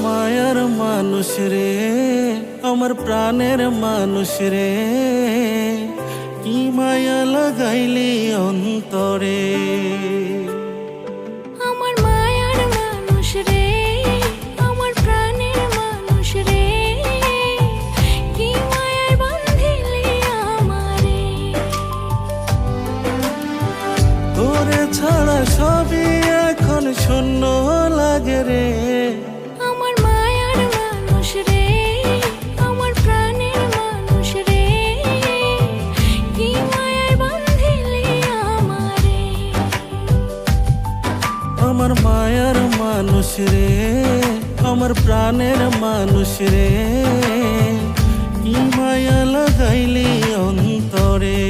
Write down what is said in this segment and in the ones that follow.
মায়ার মানুষ রে, আমার প্রাণের মানুষ রে, কি মায়া লাগাইলি অন্তরে। আমার মায়ার মানুষ রে, আমার প্রাণের মানুষ রে, কি মায়ায় বাঁধিলি আমারে। তোরে ছাড়া সবই এখন শূন্য লাগে রে। আমার মায়ার মানুষ রে, আমার প্রাণের মানুষ রে, কি মায়ায় বাঁধিলি আমারে। আমার মায়ার মানুষ রে, আমার প্রাণের মানুষ রে, কি মায়া লাগাইলি অন্তরে।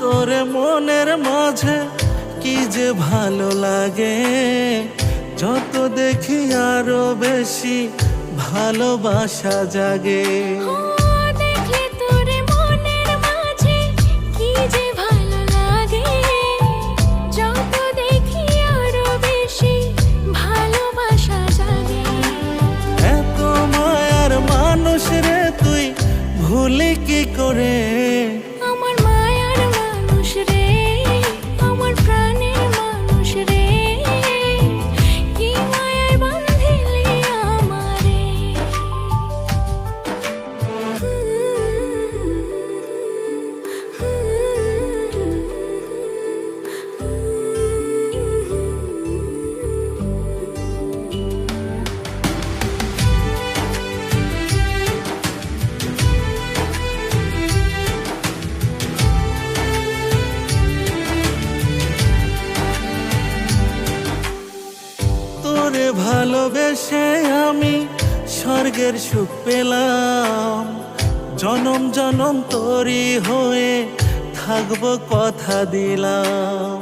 তোরে মনের মাঝে কি যে ভালো লাগে, যত দেখি আরো বেশি ভালোবাসা জাগে। দেখলে তোরে মনের মাঝে কি যে ভালো লাগে, যত দেখি আরো বেশি ভালোবাসা জাগে। এত মায়ার মানুষ রে তুই ভুলি কি করে। আমার মায়ার মানুষ রে, আমার প্রাণের মানুষ রে, কি মায়ায় বাঁধিলি আমারে। তোরে ভালোবেসে আমি স্বর্গের সুখ পেলাম, জনম জনম তোরই হয়ে থাকবো কথা দিলাম।